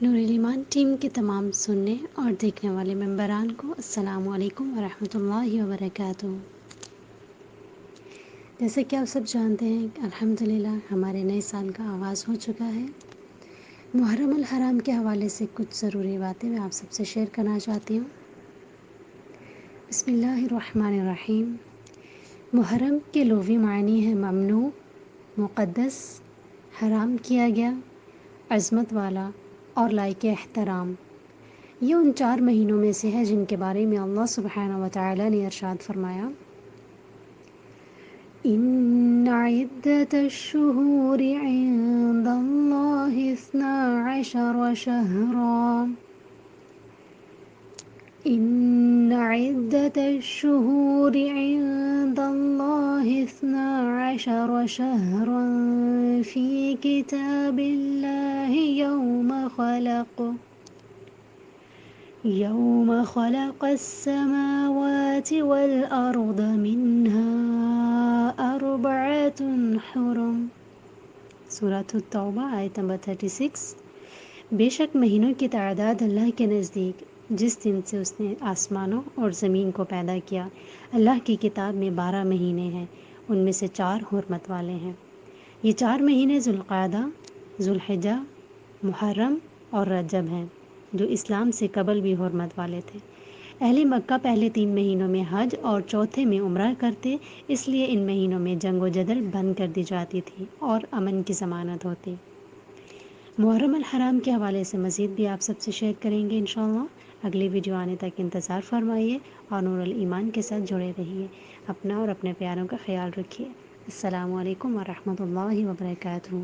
نور الایمان team کے تمام سننے اور دیکھنے والے ممبران کو السلام علیکم ورحمۃ اللہ وبرکاتہ۔ جیسے کہ آپ سب جانتے ہیں کہ الحمدللہ ہمارے نئے سال کا آغاز ہو چکا ہے۔ محرم الحرام کے حوالے سے کچھ ضروری باتیں میں آپ سب سے شیئر کرنا چاہتی ہوں۔ بسم اللہ الرحمن الرحیم۔ محرم کے لغوی معنی ہے ممنوع، مقدس، حرام کیا گیا، عظمت والا اور لائق احترام۔ یہ ان 4 مہینوں میں سے ہے جن کے بارے میں اللہ سبحانہ و تعالی نے ارشاد فرمایا، ان عدت الشہور عند اللہ 12 شہرا ان عدت الشہور عند اللہ 12 شہرا فی کتاب اللہ یوم خلق السماوات والأرض منها 4 حرم۔ سورۃ التوبہ آیت نمبر 36۔ بے شک مہینوں کی تعداد اللہ کے نزدیک جس دن سے اس نے آسمانوں اور زمین کو پیدا کیا، اللہ کی کتاب میں 12 مہینے ہیں، ان میں سے 4 حرمت والے ہیں۔ یہ 4 مہینے ذوالقعدہ، ذوالحجہ، محرم اور رجب ہیں، جو اسلام سے قبل بھی حرمت والے تھے۔ اہل مکہ پہلے 3 مہینوں میں حج اور چوتھے میں عمرہ کرتے، اس لیے ان مہینوں میں جنگ و جدل بند کر دی جاتی تھی اور امن کی ضمانت ہوتی۔ محرم الحرام کے حوالے سے مزید بھی آپ سب سے شیئر کریں گے انشاءاللہ۔ اگلی ویڈیو آنے تک انتظار فرمائیے اور نور الایمان کے ساتھ جڑے رہیے۔ اپنا اور اپنے پیاروں کا خیال رکھیے۔ السلام علیکم ورحمۃ اللہ وبرکاتہ۔